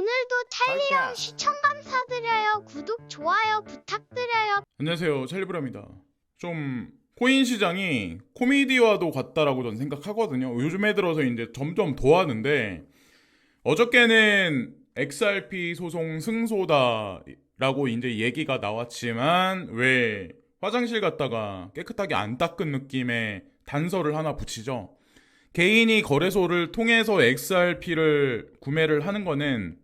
오늘도 찰리형 시청 감사드려요. 구독, 좋아요 부탁드려요. 안녕하세요, 찰리브라입니다. 좀 코인 시장이 코미디와도 같다라고 저는 생각하거든요. 요즘에 들어서 이제 점점 더하는데 어저께는 XRP 소송 승소다라고 이제 얘기가 나왔지만 왜 화장실 갔다가 깨끗하게 안 닦은 느낌의 단서를 하나 붙이죠. 개인이 거래소를 통해서 XRP를 구매를 하는 거는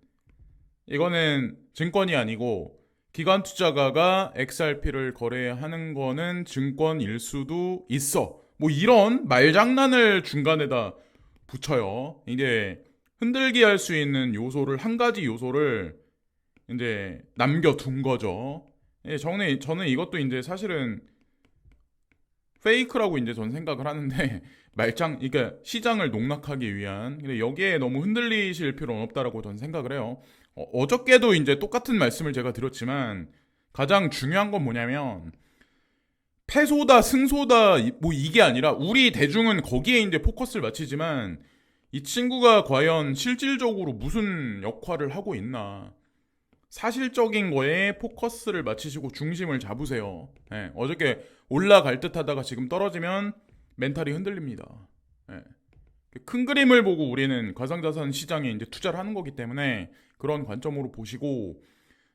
이거는 증권이 아니고 기관 투자가가 XRP를 거래하는 거는 증권일 수도 있어. 뭐 이런 말장난을 중간에다 붙여요. 이게 흔들게 할 수 있는 요소를 한 가지 요소를 이제 남겨둔 거죠. 예, 저는 이것도 이제 사실은 페이크라고 이제 전 생각을 하는데 그러니까 시장을 농락하기 위한. 근데 여기에 너무 흔들리실 필요는 없다라고 저는 생각을 해요. 어저께도 이제 똑같은 말씀을 제가 드렸지만 가장 중요한 건 뭐냐면 패소다 승소다 뭐 이게 아니라 우리 대중은 거기에 이제 포커스를 맞추지만 이 친구가 과연 실질적으로 무슨 역할을 하고 있나, 사실적인 거에 포커스를 맞추시고 중심을 잡으세요. 예, 어저께 올라갈 듯 하다가 지금 떨어지면 멘탈이 흔들립니다. 예. 큰 그림을 보고 우리는 가상자산 시장에 이제 투자를 하는 거기 때문에 그런 관점으로 보시고,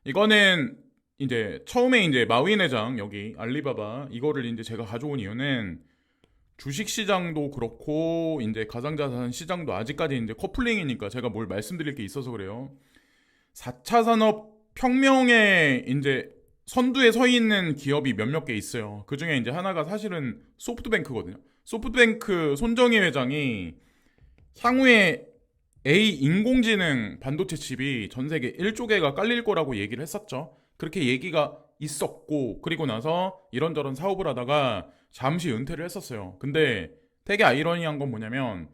이거는 이제 처음에 이제 마윈 회장 여기 알리바바 이거를 이제 제가 가져온 이유는 주식 시장도 그렇고 이제 가상자산 시장도 아직까지 이제 커플링이니까 제가 뭘 말씀드릴 게 있어서 그래요. 4차 산업 혁명에 이제 선두에 서 있는 기업이 몇몇 개 있어요. 그 중에 이제 하나가 사실은 소프트뱅크거든요. 소프트뱅크 손정희 회장이 향후에 A 인공지능 반도체 칩이 전 세계 1조 개가 깔릴 거라고 얘기를 했었죠. 그렇게 얘기가 있었고, 그리고 나서 이런저런 사업을 하다가 잠시 은퇴를 했었어요. 근데 되게 아이러니한 건 뭐냐면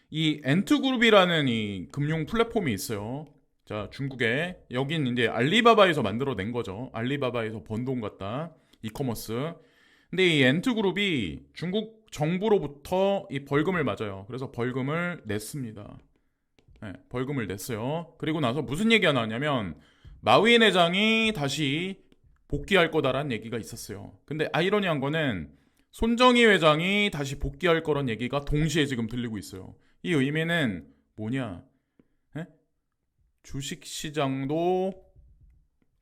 이 엔트그룹이라는 이 금융 플랫폼이 있어요. 자, 중국에. 여긴 이제 알리바바에서 만들어낸 거죠. 알리바바에서 번 돈 같다. 이커머스. 근데 이 엔트그룹이 중국 정부로부터 이 벌금을 맞아요. 그래서 벌금을 냈습니다. 네, 벌금을 냈어요. 그리고 나서 무슨 얘기가 나왔냐면 마윈 회장이 다시 복귀할 거다라는 얘기가 있었어요. 근데 아이러니한 거는 손정희 회장이 다시 복귀할 거란 얘기가 동시에 지금 들리고 있어요. 이 의미는 뭐냐? 에? 주식시장도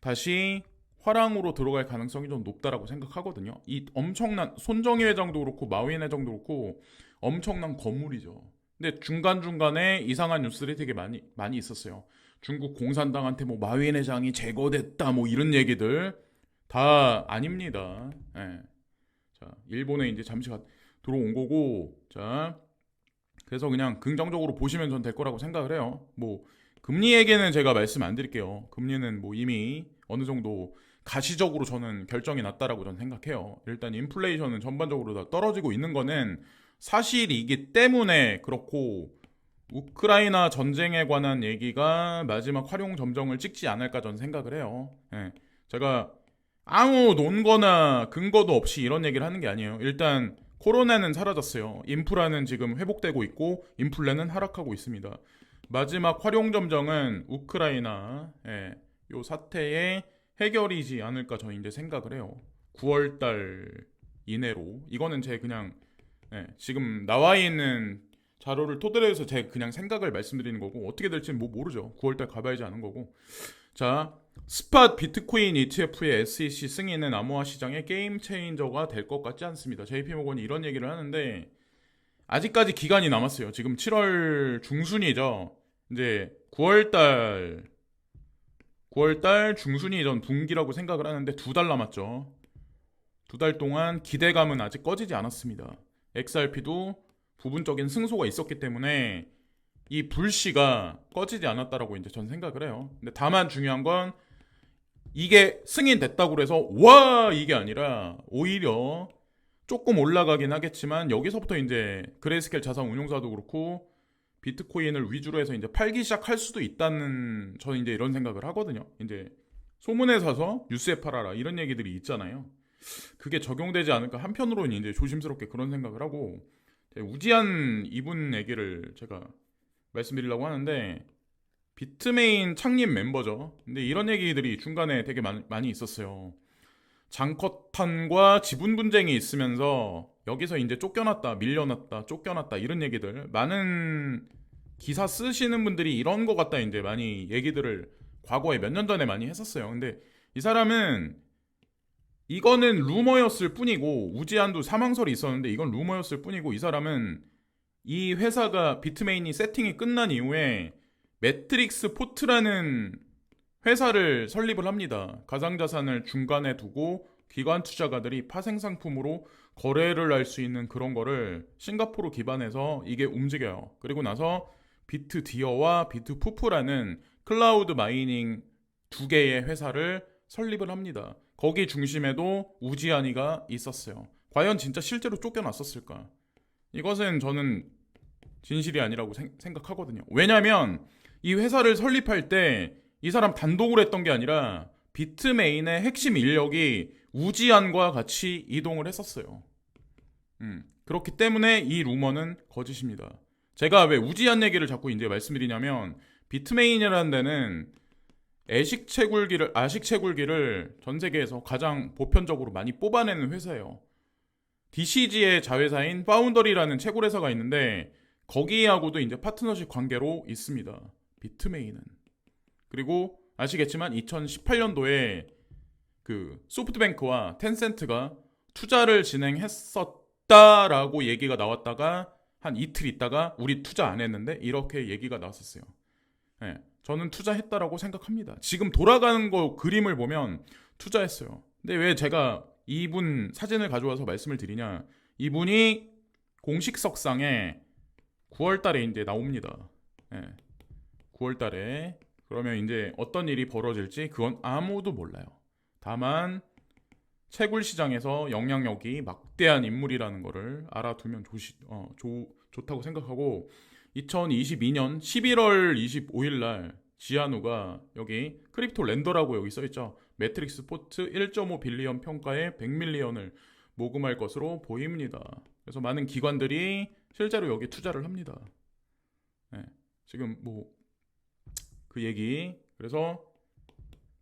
다시 화랑으로 들어갈 가능성이 좀 높다라고 생각하거든요. 이 엄청난 손정희 회장도 그렇고 마윈 회장도 그렇고 엄청난 건물이죠. 근데 중간중간에 이상한 뉴스들이 되게 많이 있었어요. 중국 공산당한테 뭐 마윈 회장이 제거됐다 뭐 이런 얘기들 다 아닙니다. 예. 자, 일본에 이제 잠시 들어온 거고, 자, 그래서 그냥 긍정적으로 보시면 전 될 거라고 생각을 해요. 뭐 금리 얘기는 제가 말씀 안 드릴게요. 금리는 뭐 이미 어느 정도 가시적으로 저는 결정이 났다라고 저는 생각해요. 일단 인플레이션은 전반적으로 다 떨어지고 있는 거는 사실이기 때문에 그렇고, 우크라이나 전쟁에 관한 얘기가 마지막 활용 점정을 찍지 않을까 저는 생각을 해요. 예. 제가 아무 논거나 근거도 없이 이런 얘기를 하는 게 아니에요. 일단 코로나는 사라졌어요. 인프라는 지금 회복되고 있고 인플레는 하락하고 있습니다. 마지막 활용 점정은 우크라이나 요 사태의 해결이지 않을까 저는 이제 생각을 해요. 9월달 이내로. 이거는 제 그냥 지금 나와 있는 자료를 토대로 해서 제 그냥 생각을 말씀드리는 거고, 어떻게 될지는 뭐 모르죠. 9월달 가봐야지 아는 거고. 자, 스팟 비트코인 ETF의 SEC 승인은 암호화 시장의 게임 체인저가 될 것 같지 않습니다. JP모건이 이런 얘기를 하는데 아직까지 기간이 남았어요. 지금 7월 중순이죠. 이제 9월달 중순이 전 분기라고 생각을 하는데 2달 남았죠. 2달 동안 기대감은 아직 꺼지지 않았습니다. XRP도 부분적인 승소가 있었기 때문에 이 불씨가 꺼지지 않았다라고 이제 전 생각을 해요. 근데 다만 중요한 건 이게 승인됐다고 해서 와 이게 아니라 오히려 조금 올라가긴 하겠지만 여기서부터 이제 그레이스케일 자산 운용사도 그렇고 비트코인을 위주로 해서 이제 팔기 시작할 수도 있다는, 저는 이제 이런 생각을 하거든요. 이제 소문에 사서 뉴스에 팔아라 이런 얘기들이 있잖아요. 그게 적용되지 않을까 한편으로는 이제 조심스럽게 그런 생각을 하고, 우지한 이분 얘기를 제가 말씀드리려고 하는데, 비트메인 창립 mem버죠. 근데 이런 얘기들이 중간에 되게 많이 있었어요. 장커탄과 지분 분쟁이 있으면서 여기서 이제 쫓겨났다, 밀려났다, 쫓겨났다 이런 얘기들 많은 기사 쓰시는 분들이 이런 거 갖다 이제 많이 얘기들을 과거에 몇 년 전에 많이 했었어요. 근데 이 사람은 이거는 루머였을 뿐이고 우지한도 사망설이 있었는데 이건 루머였을 뿐이고 이 사람은 이 회사가 비트메인이 세팅이 끝난 이후에 매트릭스 포트라는 회사를 설립을 합니다. 가상자산을 중간에 두고 기관 투자가들이 파생 상품으로 거래를 할 수 있는 그런 거를 싱가포르 기반해서 이게 움직여요. 그리고 나서 비트디어와 비트푸프라는 클라우드 마이닝 두 개의 회사를 설립을 합니다. 거기 중심에도 우지한이가 있었어요. 과연 진짜 실제로 쫓겨났었을까? 이것은 저는 진실이 아니라고 생각하거든요. 왜냐면 이 회사를 설립할 때 이 사람 단독으로 했던 게 아니라 비트메인의 핵심 인력이 우지한과 같이 이동을 했었어요. 그렇기 때문에 이 루머는 거짓입니다. 제가 왜 우지한 얘기를 자꾸 이제 말씀드리냐면 비트메인이라는 데는 아식 채굴기를 전 세계에서 가장 보편적으로 많이 뽑아내는 회사예요. DCG의 자회사인 파운더리라는 채굴 회사가 있는데 거기하고도 이제 파트너십 관계로 있습니다. 비트메인은. 그리고 아시겠지만 2018년도에 그 소프트뱅크와 텐센트가 투자를 진행했었다라고 얘기가 나왔다가 한 이틀 있다가 우리 투자 안 했는데 이렇게 얘기가 나왔었어요. 네, 저는 투자했다라고 생각합니다. 지금 돌아가는 거 그림을 보면 투자했어요. 근데 왜 제가 이분 사진을 가져와서 말씀을 드리냐? 이분이 공식석상에 9월 달에 이제 나옵니다. 네, 9월 달에. 그러면 이제 어떤 일이 벌어질지 그건 아무도 몰라요. 다만 채굴 시장에서 영향력이 막대한 인물이라는 거를 알아두면 좋다고 생각하고 2022년 11월 25일 날 지아누가 여기 크립토 랜더라고 여기 써있죠. 매트릭스 포트 1.5 빌리언 평가의 100밀리언을 모금할 것으로 보입니다. 그래서 많은 기관들이 실제로 여기 투자를 합니다. 네, 지금 뭐 그 얘기. 그래서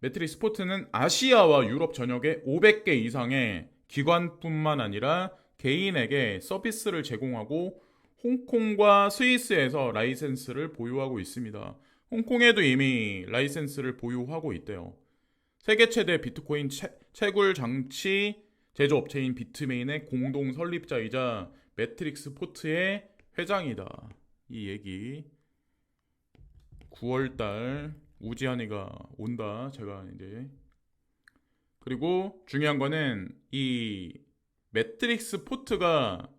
매트릭스 포트는 아시아와 유럽 전역에 500개 이상의 기관뿐만 아니라 개인에게 서비스를 제공하고 홍콩과 스위스에서 라이센스를 보유하고 있습니다. 홍콩에도 이미 라이센스를 보유하고 있대요. 세계 최대 비트코인 채굴 장치 제조업체인 비트메인의 공동 설립자이자 매트릭스 포트의 회장이다. 이 얘기. 9월달 우지한이가 온다. 제가 이제 그리고 중요한 거는 이 매트릭스 포트가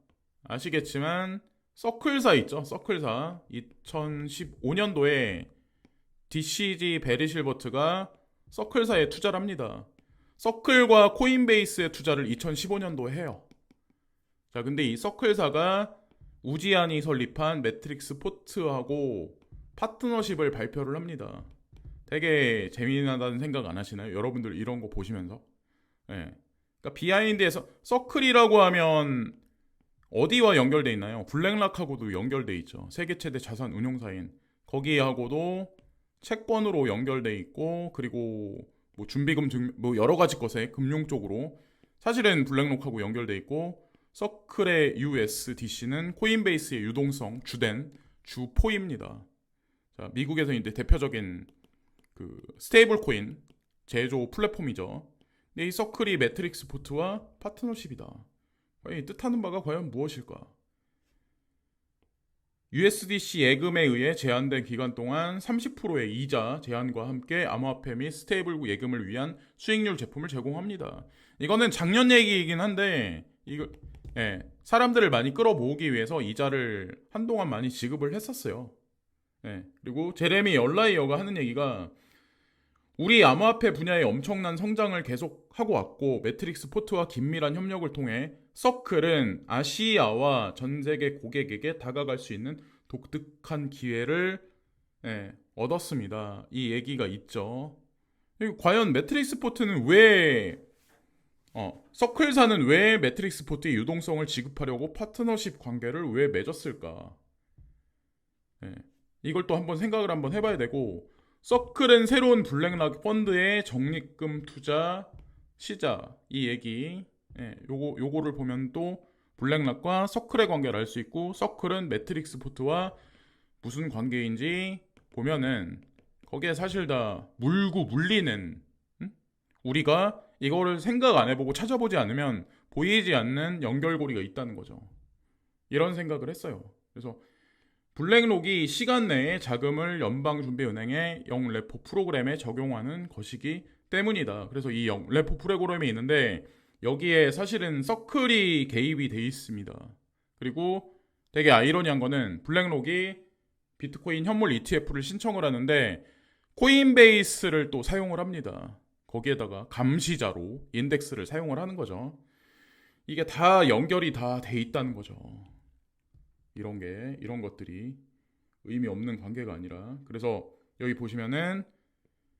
아시겠지만 서클사 있죠. 서클사 2015년도에 DCG 베리 실버트가 서클사에 투자를 합니다. 서클과 코인베이스에 투자를 2015년도에 해요. 자, 근데 이 서클사가 우지한이 설립한 매트릭스 포트하고 파트너십을 발표를 합니다. 되게 재미나다는 생각 안 하시나요? 여러분들 이런 거 보시면서. 네. 그러니까 비하인드에서 서클이라고 하면 어디와 연결돼 있나요? 블랙락하고도 연결돼 있죠. 세계 최대 자산 운용사인 거기하고도 채권으로 연결돼 있고 그리고 뭐 준비금 뭐 여러 가지 것에 금융 쪽으로 사실은 블랙록하고 연결돼 있고 서클의 USDC는 코인베이스의 유동성 주된 주포입니다. 자, 미국에서 이제 대표적인 그 스테이블 코인 제조 플랫폼이죠. 근데 이 서클이 매트릭스 포트와 파트너십이다. 이 뜻하는 바가 과연 무엇일까? USDC 예금에 의해 제한된 기간 동안 30%의 이자 제한과 함께 암호화폐 및 스테이블 예금을 위한 수익률 제품을 제공합니다. 이거는 작년 얘기이긴 한데 사람들을 많이 끌어모으기 위해서 이자를 한동안 많이 지급을 했었어요. 그리고 제레미 얼라이어가 하는 얘기가 우리 암호화폐 분야의 엄청난 성장을 계속하고 왔고 매트릭스 포트와 긴밀한 협력을 통해 서클은 아시아와 전 세계 고객에게 다가갈 수 있는 독특한 기회를 얻었습니다. 이 얘기가 있죠. 과연 매트릭스 포트는 왜 서클사는 왜 매트릭스 포트의 유동성을 지급하려고 파트너십 관계를 왜 맺었을까? 이걸 또 한번 생각을 한번 해봐야 되고 서클은 새로운 블랙락 펀드의 적립금 투자 시작 이 얘기. 예, 요거를 보면 또 블랙락과 서클의 관계를 알 수 있고 서클은 매트릭스 포트와 무슨 관계인지 보면은 거기에 사실 다 물고 물리는 우리가 이거를 생각 안 해보고 찾아보지 않으면 보이지 않는 연결고리가 있다는 거죠. 이런 생각을 했어요. 그래서 블랙록이 시간 내에 자금을 연방준비은행의 영레포 프로그램에 적용하는 것이기 때문이다. 그래서 이 영레포 프로그램이 있는데 여기에 사실은 서클이 개입이 돼 있습니다. 그리고 되게 아이러니한 거는 블랙록이 비트코인 현물 ETF를 신청을 하는데 코인베이스를 또 사용을 합니다. 거기에다가 감시자로 인덱스를 사용을 하는 거죠. 이게 다 연결이 다 돼 있다는 거죠. 이런 것들이 의미 없는 관계가 아니라. 그래서 여기 보시면은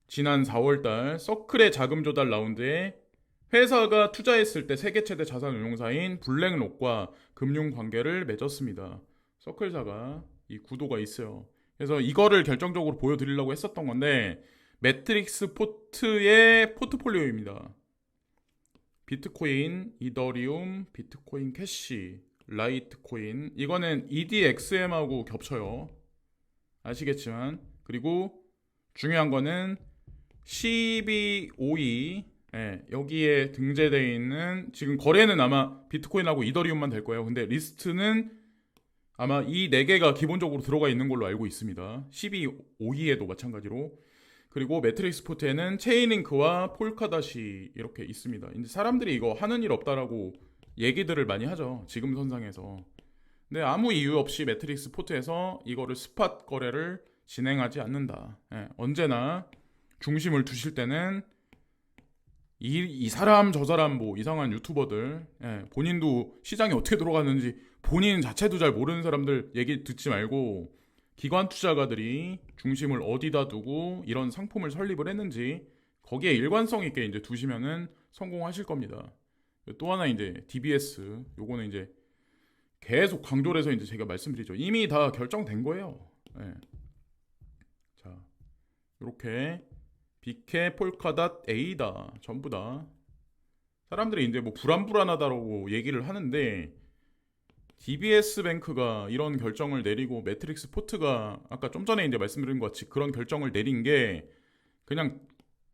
지난 4월달 서클의 자금 조달 라운드에 회사가 투자했을 때 세계 최대 자산 운용사인 블랙록과 금융 관계를 맺었습니다. 서클사가 이 구도가 있어요. 그래서 이거를 결정적으로 보여드리려고 했었던 건데 매트릭스 포트의 포트폴리오입니다. 비트코인, 이더리움, 비트코인 캐시, 라이트코인. 이거는 EDXM하고 겹쳐요. 아시겠지만. 그리고 중요한 거는 CBOE. 예, 여기에 등재되어 있는 지금 거래는 아마 비트코인하고 이더리움만 될 거예요. 근데 리스트는 아마 이 4개가 기본적으로 들어가 있는 걸로 알고 있습니다. CBOE에도 마찬가지로. 그리고 매트릭스 포트에는 체인링크와 폴카닷이 이렇게 있습니다. 이제 사람들이 이거 하는 일 없다라고 얘기들을 많이 하죠. 지금 선상에서. 근데 아무 이유 없이 매트릭스 포트에서 이거를 스팟 거래를 진행하지 않는다. 예, 언제나 중심을 두실 때는 이 사람 저 사람 뭐 이상한 유튜버들, 예, 본인도 시장이 어떻게 돌아가는지 본인 자체도 잘 모르는 사람들 얘기 듣지 말고 기관 투자가들이 중심을 어디다 두고 이런 상품을 설립을 했는지 거기에 일관성 있게 이제 두시면은 성공하실 겁니다. 또 하나 이제 DBS, 요거는 이제 계속 강조를 해서 이제 제가 말씀드리죠. 이미 다 결정된 거예요. 예. 자, 이렇게 BK, 폴카닷, 에이다 전부 다 사람들이 이제 뭐 불안하다라고 얘기를 하는데 DBS 뱅크가 이런 결정을 내리고 매트릭스 포트가 아까 좀 전에 이제 말씀드린 것 같이 그런 결정을 내린 게 그냥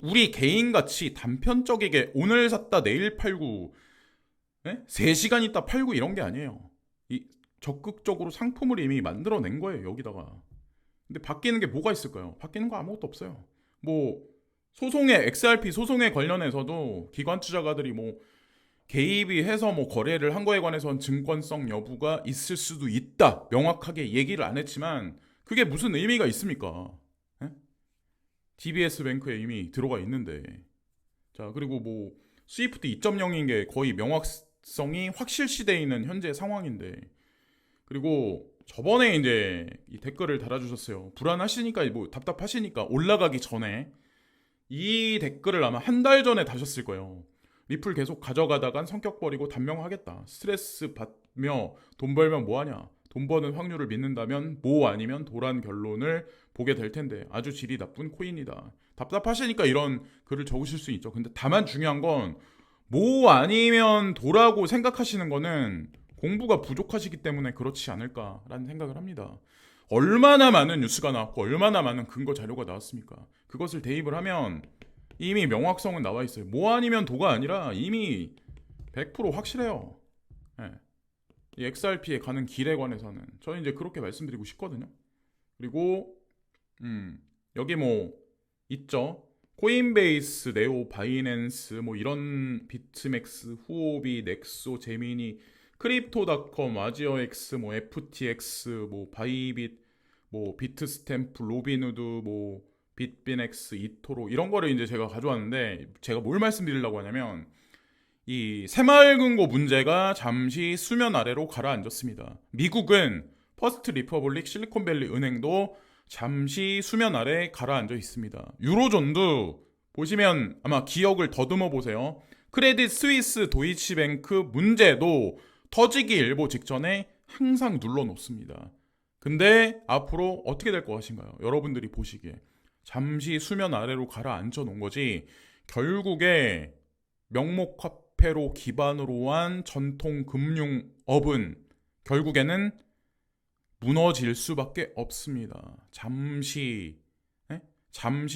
우리 개인같이 단편적이게 오늘 샀다 내일 팔고 3시간 있다 팔고 이런 게 아니에요. 이 적극적으로 상품을 이미 만들어낸 거예요. 여기다가. 근데 바뀌는 게 뭐가 있을까요? 바뀌는 거 아무것도 없어요. 뭐 XRP 소송에 관련해서도 기관 투자가들이 뭐 개입이 해서 뭐 거래를 한 거에 관해서는 증권성 여부가 있을 수도 있다. 명확하게 얘기를 안 했지만 그게 무슨 의미가 있습니까? DBS 뱅크에 이미 들어가 있는데. 자, 그리고 뭐 스위프트 2.0인 게 거의 명확성이 확실시되어 있는 현재 상황인데. 그리고 저번에 이제 이 댓글을 달아주셨어요. 불안하시니까 뭐 답답하시니까 올라가기 전에 이 댓글을 아마 한 달 전에 다셨을 거예요. 리플 계속 가져가다간 성격 버리고 단명하겠다. 스트레스 받며 돈 벌면 뭐하냐. 돈 버는 확률을 믿는다면 뭐 아니면 도란 결론을 보게 될 텐데 아주 질이 나쁜 코인이다. 답답하시니까 이런 글을 적으실 수 있죠. 근데 다만 중요한 건 뭐 아니면 도라고 생각하시는 거는 공부가 부족하시기 때문에 그렇지 않을까라는 생각을 합니다. 얼마나 많은 뉴스가 나왔고 얼마나 많은 근거 자료가 나왔습니까? 그것을 대입을 하면 이미 명확성은 나와 있어요. 뭐 아니면 도가 아니라 이미 100% 확실해요. 네. 이 XRP에 가는 길에 관해서는 저는 이제 그렇게 말씀드리고 싶거든요. 그리고 여기 뭐 있죠. 코인베이스, 네오, 바이낸스 뭐 이런 비트맥스, 후오비, 넥소, 제미니, 크립토닷컴, 아지어엑스, 뭐 FTX, 뭐 바이빗, 뭐 비트스탬프, 로빈후드, 뭐 빗비넥스, 이토로 이런 거를 이제 제가 가져왔는데 제가 뭘 말씀드리려고 하냐면 이 새마을금고 문제가 잠시 수면 아래로 가라앉았습니다. 미국은 퍼스트 리퍼블릭 실리콘밸리 은행도 잠시 수면 아래 가라앉아 있습니다. 유로존도 보시면 아마 기억을 더듬어 보세요. 크레딧 스위스 도이치뱅크 문제도 터지기 일보 직전에 항상 눌러놓습니다. 근데 앞으로 어떻게 될 것 같으신가요? 여러분들이 보시기에 잠시 수면 아래로 가라앉혀 놓은 거지. 결국에 명목 화폐로 기반으로 한 전통 금융업은 결국에는 무너질 수밖에 없습니다. 잠시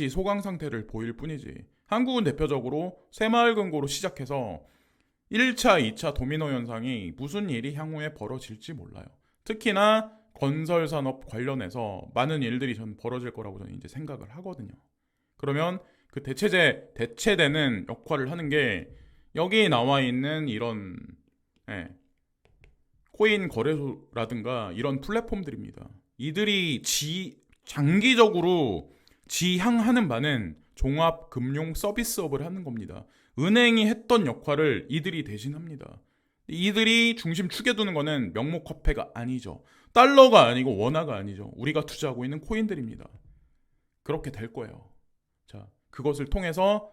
소강 상태를 보일 뿐이지. 한국은 대표적으로 새마을금고로 시작해서 1차, 2차 도미노 현상이 무슨 일이 향후에 벌어질지 몰라요. 특히나 건설산업 관련해서 많은 일들이 전 벌어질 거라고 저는 이제 생각을 하거든요. 그러면 그 대체되는 역할을 하는 게 여기 나와 있는 이런 코인 거래소라든가 이런 플랫폼들입니다. 이들이 장기적으로 지향하는 바는 종합금융 서비스업을 하는 겁니다. 은행이 했던 역할을 이들이 대신합니다. 이들이 중심 축에 두는 거는 명목화폐가 아니죠. 달러가 아니고 원화가 아니죠. 우리가 투자하고 있는 코인들입니다. 그렇게 될 거예요. 자, 그것을 통해서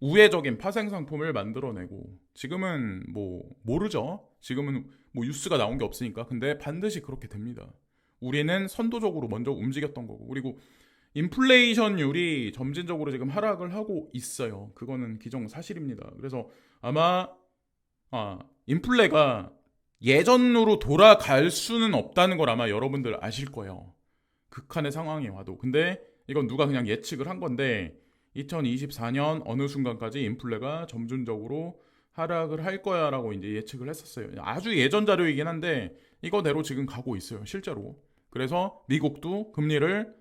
우회적인 파생상품을 만들어내고, 지금은 모르죠. 지금은 뉴스가 나온 게 없으니까. 근데 반드시 그렇게 됩니다. 우리는 선도적으로 먼저 움직였던 거고, 그리고 인플레이션율이 점진적으로 지금 하락을 하고 있어요. 그거는 기정사실입니다. 그래서 아마 인플레가 예전으로 돌아갈 수는 없다는 걸 아마 여러분들 아실 거예요. 극한의 상황이 와도. 근데 이건 누가 그냥 예측을 한 건데 2024년 어느 순간까지 인플레가 점진적으로 하락을 할 거야라고 이제 예측을 했었어요. 아주 예전 자료이긴 한데 이거대로 지금 가고 있어요, 실제로. 그래서 미국도 금리를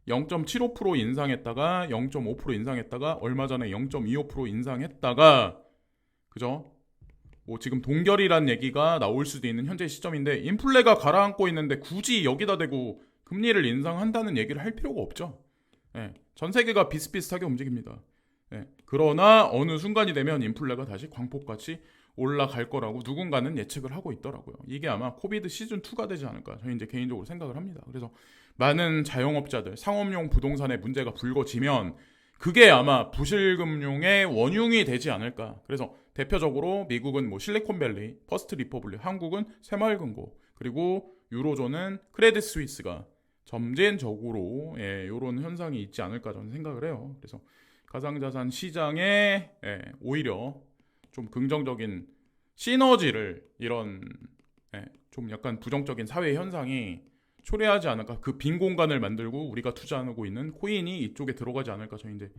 0.75% 인상했다가 0.5% 인상했다가 얼마 전에 0.25% 인상했다가, 그죠? 지금 동결이란 얘기가 나올 수도 있는 현재 시점인데, 인플레가 가라앉고 있는데 굳이 여기다 대고 금리를 인상한다는 얘기를 할 필요가 없죠. 전 세계가 비슷비슷하게 움직입니다. 그러나 어느 순간이 되면 인플레가 다시 광폭같이 올라갈 거라고 누군가는 예측을 하고 있더라고요. 이게 아마 코비드 시즌2가 되지 않을까 저는 이제 개인적으로 생각을 합니다. 그래서 많은 자영업자들, 상업용 부동산의 문제가 불거지면 그게 아마 부실금융의 원흉이 되지 않을까. 그래서 대표적으로 미국은 실리콘밸리, 퍼스트 리퍼블릭, 한국은 새마을금고, 그리고 유로존은 크레딧 스위스가 점진적으로 이런 현상이 있지 않을까 저는 생각을 해요. 그래서 가상자산 시장에 오히려 좀 긍정적인 시너지를, 이런 좀 약간 부정적인 사회 현상이 초래하지 않을까. 그 빈 공간을 만들고 우리가 투자하고 있는 코인이 이쪽에 들어가지 않을까 저는 이제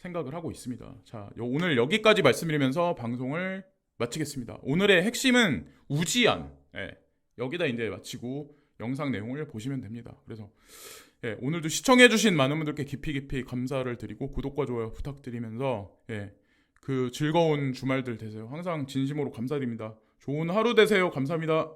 생각을 하고 있습니다. 자, 오늘 여기까지 말씀드리면서 방송을 마치겠습니다. 오늘의 핵심은 우지안. 여기다 이제 마치고 영상 내용을 보시면 됩니다. 그래서 오늘도 시청해주신 많은 분들께 깊이 감사를 드리고 구독과 좋아요 부탁드리면서 그 즐거운 주말들 되세요. 항상 진심으로 감사드립니다. 좋은 하루 되세요. 감사합니다.